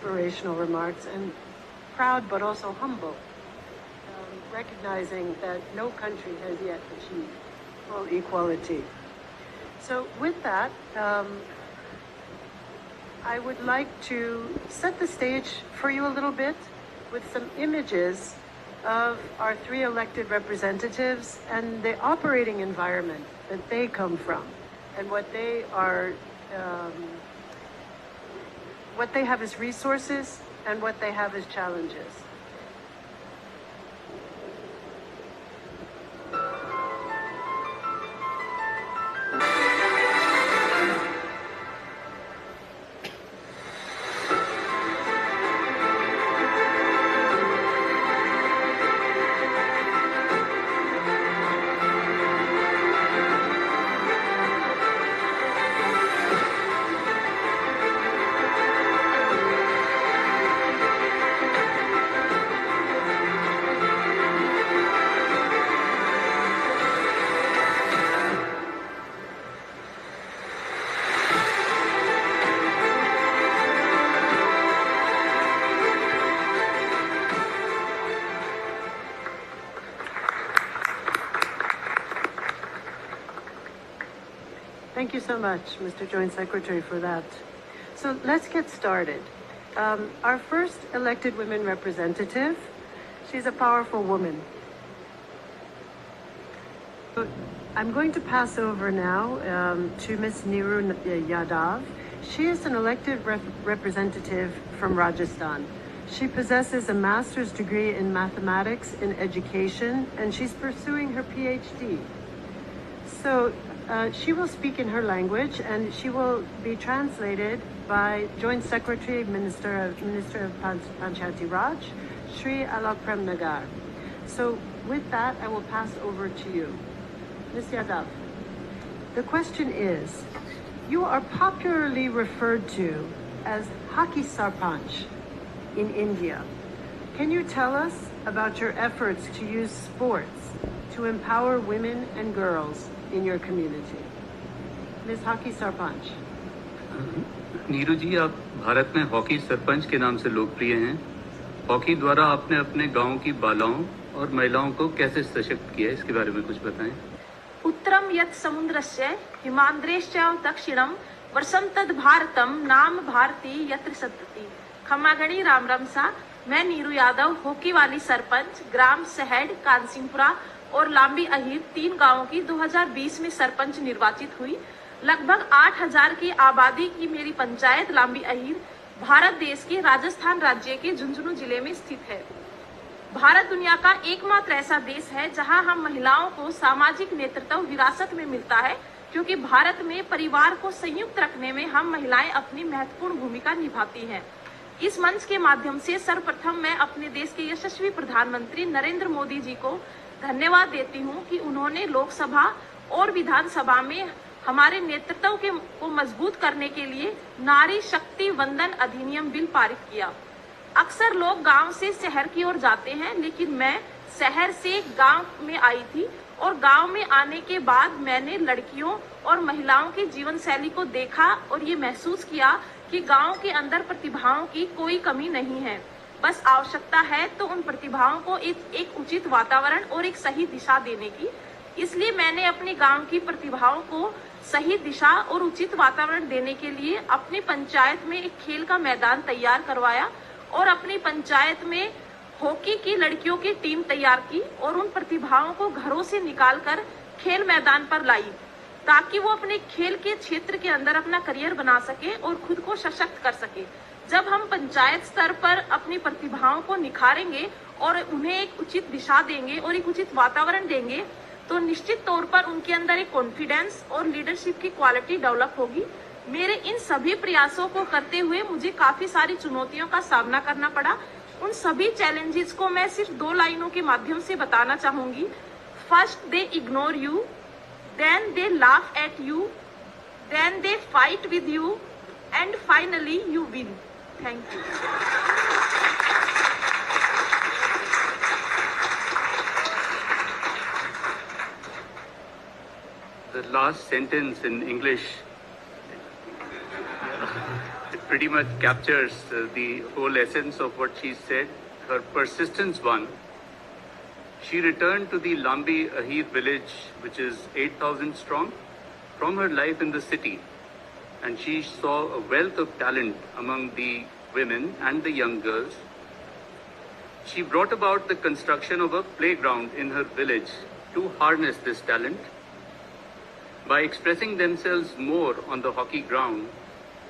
inspirational remarks, and proud but also humble, recognizing that no country has yet achieved full equality. So with that, I would like to set the stage for you a little bit with some images of our 3 elected representatives and the operating environment that they come from and what they are, what they have as resources and what they have as challenges. Thank you so much, Mr. Joint Secretary, for that. So let's get started. Our first elected women representative, she's a powerful woman. I'm going to pass over now to Ms. Neeru Yadav. She is an elected representative from Rajasthan. She possesses a master's degree in mathematics in education, and she's pursuing her PhD. So she will speak in her language, and she will be translated by Joint Secretary, Minister of Panchayati Raj, Shri Alok Prem Nagar. So with that, I will pass over to you. Ms. Yadav, the question is, you are popularly referred to as Hockey Sarpanch in India. Can you tell us about your efforts to use sports to empower women and girls in your community? Ms. Hockey Sarpanch. Neeru जी, आप भारत में hockey sarpanch के नाम से लोकप्रिय हैं। Hockey द्वारा आपने अपने गांव की बालाओं और महिलाओं को कैसे सशक्त किया, इसके बारे में कुछ बताएं। उत्तरम यत् समुद्रस्य हिमाद्रेश्च दक्षिणम वर्षम तद भारतम नाम भारती यत्र सतति। खम्मागणी राम रमसा, मैं नीरू यादव हॉकी वाली सरपंच ग्राम सहड, कानसिंहपुरा और लांबी अहीर 3 गांवों की 2020 में सरपंच निर्वाचित हुई। लगभग 8000 की आबादी की मेरी पंचायत लांबी अहीर भारत देश के राजस्थान राज्य के झुंझुनू जिले में स्थित है। भारत दुनिया का एकमात्र ऐसा देश है जहां हम महिलाओं को सामाजिक नेतृत्व विरासत में मिलता है, क्योंकि भारत में परिवार को संयुक्त रखने में हम महिलाएं अपनी महत्वपूर्ण भूमिका निभाती हैं। इस मंच के माध्यम से सर्वप्रथम मैं अपने देश के यशस्वी प्रधानमंत्री नरेंद्र मोदी जी को धन्यवाद देती हूँ कि उन्होंने लोकसभा और विधानसभा में हमारे नेतृत्व को मजबूत करने के लिए नारी शक्ति वंदन अधिनियम बिल पारित किया। अक्सर लोग गांव से शहर की ओर जाते हैं, लेकिन मैं शहर से गांव में आई थी और गांव में आने के बाद मैंने लड़कियों और महिलाओं की जीवन शैली को देखा और ये महसूस किया कि गांव के अंदर प्रतिभाओं की कोई कमी नहीं है। बस आवश्यकता है तो उन प्रतिभाओं को एक उचित वातावरण और एक सही दिशा देने की। इसलिए मैंने अपने गांव की प्रतिभाओं को सही दिशा और उचित वातावरण देने के लिए अपनी पंचायत में एक खेल का मैदान तैयार करवाया और अपनी पंचायत में हॉकी की लड़कियों की टीम तैयार की और उन प्रतिभाओं को घरों से निकालकर खेल मैदान पर लाई, ताकि वो अपने खेल के क्षेत्र के अंदर अपना करियर बना सके और खुद को सशक्त कर सके। जब हम पंचायत स्तर पर अपनी प्रतिभाओं को निखारेंगे और उन्हें एक उचित दिशा देंगे और एक उचित वातावरण देंगे, तो निश्चित तौर पर उनके अंदर एक कॉन्फिडेंस और लीडरशिप की क्वालिटी डेवलप होगी। मेरे इन सभी प्रयासों को करते हुए मुझे काफी सारी चुनौतियों का सामना करना पड़ा। उन सभी चैलेंजेस को मैं सिर्फ 2 लाइनों के माध्यम से बताना चाहूंगी। First, they ignore you, then they laugh at you, then they fight with you, and finally you win. Thank you. The last sentence in English pretty much captures the whole essence of what she said. Her persistence won. She returned to the Lambi Ahir village, which is 8,000 strong, from her life in the city, and she saw a wealth of talent among the women and the young girls. She brought about the construction of a playground in her village to harness this talent. By expressing themselves more on the hockey ground,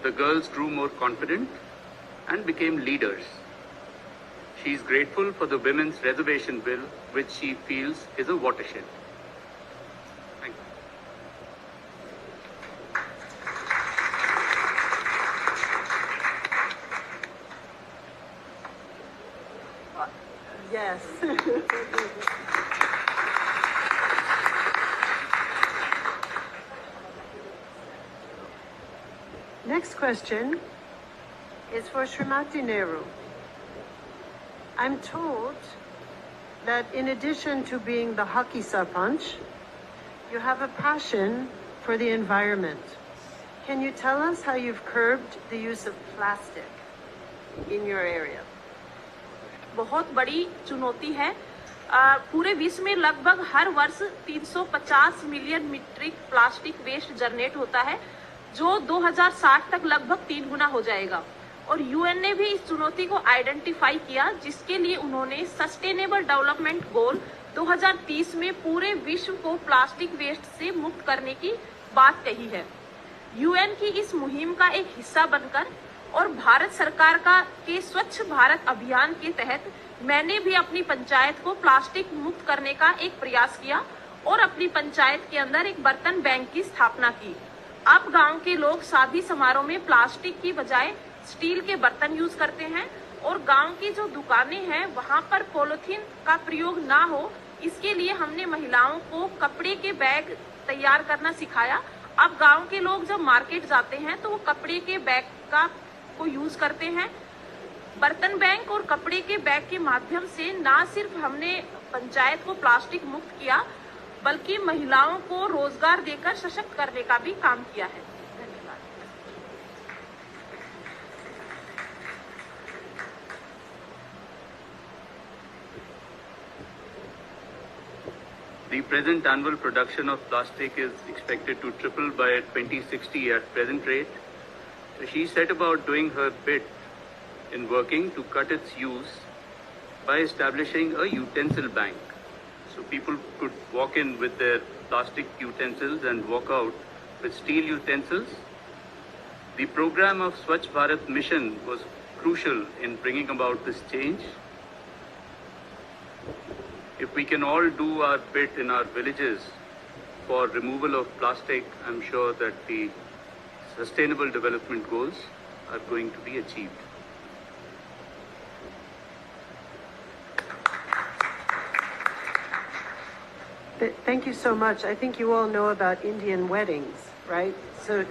the girls grew more confident and became leaders. She is grateful for the women's reservation bill, which she feels is a watershed. Thank you. Yes. Next question is for Srimati Nehru. I'm told that in addition to being the hockey sarpanch, you have a passion for the environment. Can you tell us how you've curbed the use of plastic in your area? बहुत बड़ी चुनौती है। पूरे विश्व में लगभग हर वर्ष 350 million metric plastic waste generate होता है, जो 2060 तक लगभग 3 गुना हो जाएगा। और यूएन ने भी इस चुनौती को आइडेंटिफाई किया, जिसके लिए उन्होंने सस्टेनेबल डेवलपमेंट गोल 2030 में पूरे विश्व को प्लास्टिक वेस्ट से मुक्त करने की बात कही है। यूएन की इस मुहिम का एक हिस्सा बनकर और भारत सरकार के स्वच्छ भारत अभियान के तहत मैंने भी अपनी पंचायत को प्लास्टिक मुक्त करने का एक प्रयास किया और अपनी पंचायत के अंदर एक बर्तन बैंक की स्थापना की। अब गांव के लोग शादी समारोह में प्लास्टिक की बजाय स्टील के बर्तन यूज करते हैं और गांव की जो दुकानें हैं वहां पर पॉलिथीन का प्रयोग ना हो, इसके लिए हमने महिलाओं को कपड़े के बैग तैयार करना सिखाया। अब गांव के लोग जब मार्केट जाते हैं तो वो कपड़े के बैग को यूज करते हैं। बर्तन बैंक और कपड़े के बैग के माध्यम से ना सिर्फ हमने पंचायत को प्लास्टिक मुक्त किया, बल्कि महिलाओं को रोजगार देकर सशक्त करने का भी काम किया है। धन्यवाद। The present annual production of plastic is expected to triple by 2060 at present rate. She set about doing her bit in working to cut its use by establishing a utensil bank. So people could walk in with their plastic utensils and walk out with steel utensils. The program of Swachh Bharat mission was crucial in bringing about this change. If we can all do our bit in our villages for removal of plastic, I'm sure that the Sustainable Development Goals are going to be achieved. Thank you so much. I think you all know about Indian weddings, right? So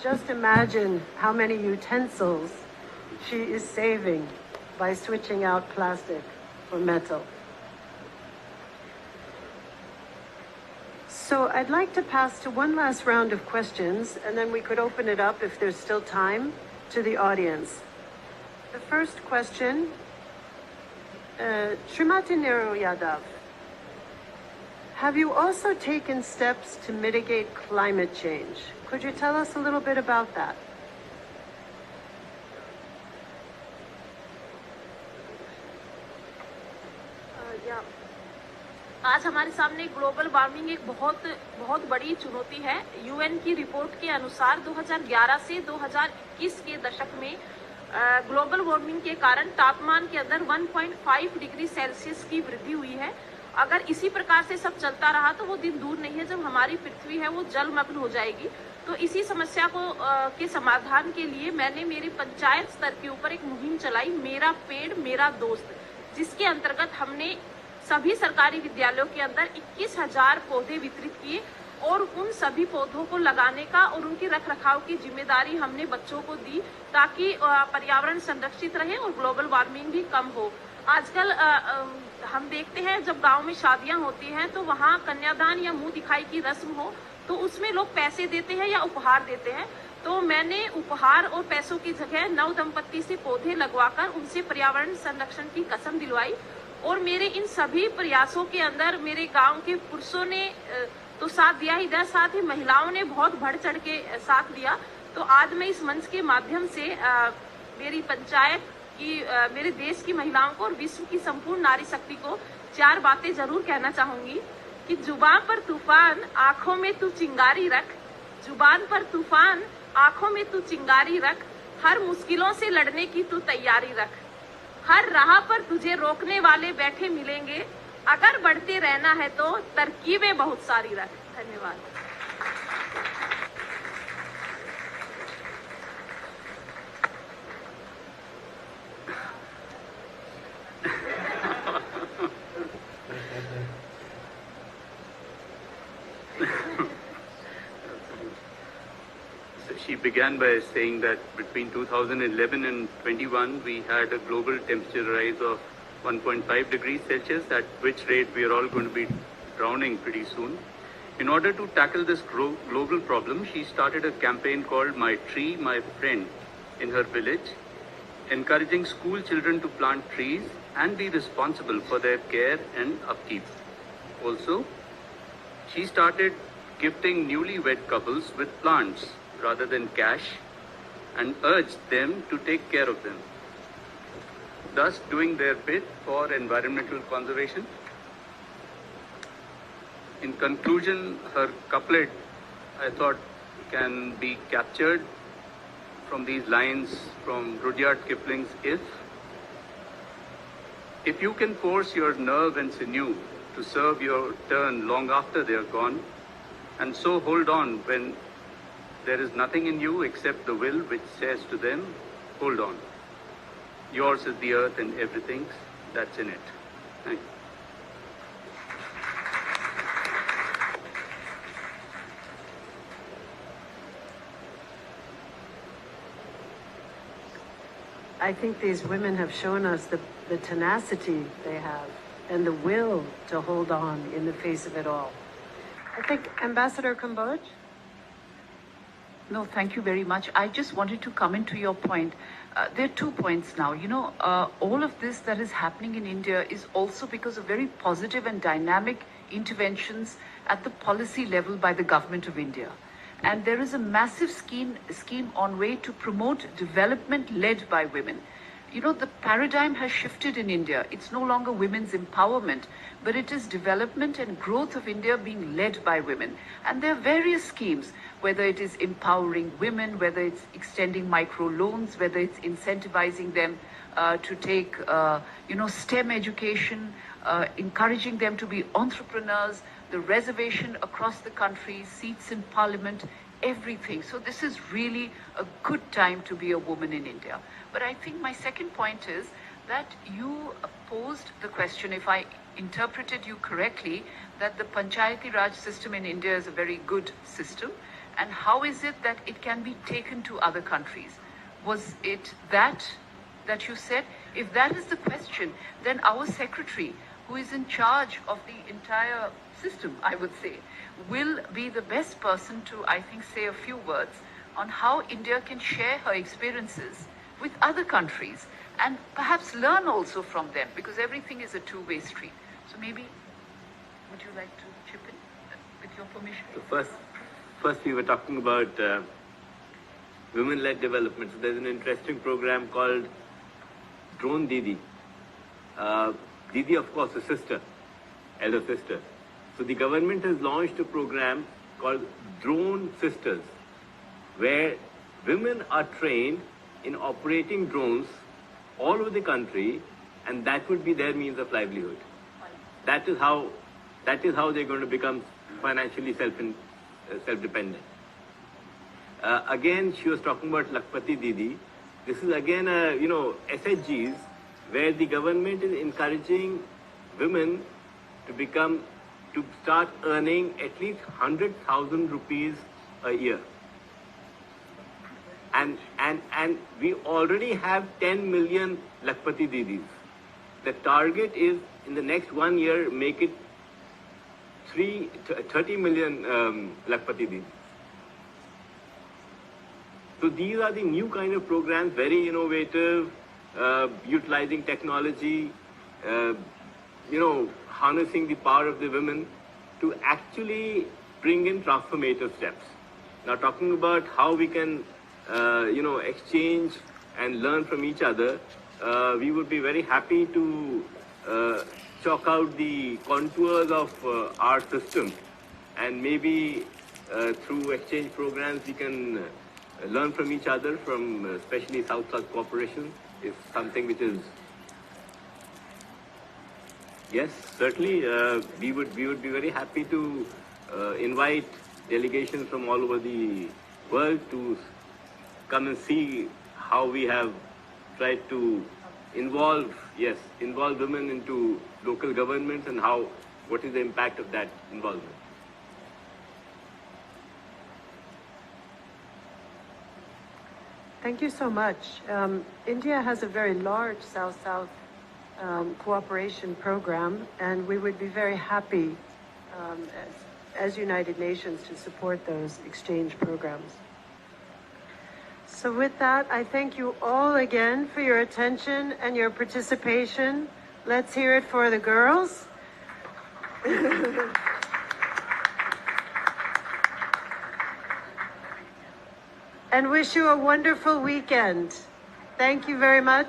just imagine how many utensils she is saving by switching out plastic for metal. So I'd like to pass to one last round of questions, and then we could open it up, if there's still time, to the audience. The first question, Srimati Nehru Yadav, have you also taken steps to mitigate climate change? Could you tell us a little bit about that? आज हमारे सामने global warming एक बहुत बड़ी चुनौती है। UN की report के अनुसार 2011 से 2021 के दशक में ग्लोबल वार्मिंग के कारण तापमान के अंदर 1.5 डिग्री सेल्सियस की वृद्धि हुई है। अगर इसी प्रकार से सब चलता रहा तो वो दिन दूर नहीं है जब हमारी पृथ्वी है वो जलमग्न हो जाएगी। तो इसी समस्या के समाधान के लिए मैंने मेरी पंचायत स्तर के ऊपर एक मुहिम चलाई, मेरा पेड़ मेरा दोस्त, जिसके अंतर्गत हमने सभी सरकारी विद्यालयों के अंदर 21,000 पौधे वितरित किए और उन सभी पौधों को लगाने का और उनकी रखरखाव की जिम्मेदारी हमने बच्चों को दी, ताकि पर्यावरण संरक्षित रहे और ग्लोबल वार्मिंग भी कम हो। आजकल हम देखते हैं जब गांव में शादियां होती हैं तो वहां कन्यादान या मुंह दिखाई की रस्म हो तो उसमें लोग पैसे देते हैं या उपहार देते हैं। तो मैंने उपहार और पैसों की जगह नव दंपत्ति से पौधे लगवाकर उनसे पर्यावरण संरक्षण की कसम दिलवाई। और मेरे इन सभी प्रयासों के अंदर मेरे गांव के पुरुषों ने तो साथ दिया ही दिया, साथ ही महिलाओं ने बहुत बढ़ चढ़ के साथ दिया। तो आज मैं इस मंच के माध्यम से मेरी पंचायत की, मेरे देश की महिलाओं को और विश्व की संपूर्ण नारी शक्ति को 4 बातें जरूर कहना चाहूंगी कि जुबान पर तूफान, आंखों में तू चिंगारी रख। जुबान पर तूफान, आंखों में तू चिंगारी रख। हर मुश्किलों से लड़ने की तू तैयारी रख। हर राह पर तुझे रोकने वाले बैठे मिलेंगे। अगर बढ़ते रहना है तो तरकीबें बहुत सारी रख। धन्यवाद। She began by saying that between 2011 and 21, we had a global temperature rise of 1.5 degrees Celsius, at which rate we are all going to be drowning pretty soon. In order to tackle this global problem, she started a campaign called My Tree, My Friend in her village, encouraging school children to plant trees and be responsible for their care and upkeep. Also, she started gifting newlywed couples with plants rather than cash and urged them to take care of them, thus doing their bit for environmental conservation. In conclusion, her couplet, I thought, can be captured from these lines from Rudyard Kipling's If you can force your nerve and sinew to serve your turn long after they are gone, and so hold on when there is nothing in you except the will which says to them, hold on. Yours is the earth and everything that's in it. Thank you. I think these women have shown us the tenacity they have and the will to hold on in the face of it all. I think Ambassador Kamboj? No, thank you very much. I just wanted to come into your point. There are 2 points now. You know, all of this that is happening in India is also because of very positive and dynamic interventions at the policy level by the government of India. And there is a massive scheme on way to promote development led by women. You know, the paradigm has shifted in India. It's no longer women's empowerment, but it is development and growth of India being led by women. And there are various schemes, whether it is empowering women, whether it's extending micro loans, whether it's incentivizing them to take, STEM education, encouraging them to be entrepreneurs, the reservation across the country, seats in parliament, everything. So this is really a good time to be a woman in India. But I think my second point is that you posed the question, if I interpreted you correctly, that the Panchayati Raj system in India is a very good system. And how is it that it can be taken to other countries? Was it that you said? If that is the question, then our secretary, who is in charge of the entire system, I would say, will be the best person to, I think, say a few words on how India can share her experiences with other countries and perhaps learn also from them, because everything is a two-way street. So maybe, would you like to chip in with your permission? So first we were talking about women-led development. So there's an interesting program called Drone Didi. Didi, of course, a sister, elder sister. So the government has launched a program called Drone Sisters, where women are trained in operating drones all over the country, and that would be their means of livelihood. That is how they're going to become financially self-dependent. Again, she was talking about Lakpati Didi. This is again SHGs, where the government is encouraging women to start earning at least 100,000 rupees a year. And we already have 10 million Lakpati Didis. The target is in the next 1 year make it 30 million Lakpati Didis. So these are the new kind of programs, very innovative, utilizing technology, harnessing the power of the women to actually bring in transformative steps. Now, talking about how we can, exchange and learn from each other, we would be very happy to chalk out the contours of our system, and maybe through exchange programs we can learn from each other, from especially South-South cooperation is something which is, yes, certainly we would be very happy to invite delegations from all over the world to come and see how we have tried to involve women into local governments, and what is the impact of that involvement. Thank you so much. India has a very large South-South cooperation program, and we would be very happy as United Nations to support those exchange programs. So with that, I thank you all again for your attention and your participation. Let's hear it for the girls. And wish you a wonderful weekend. Thank you very much.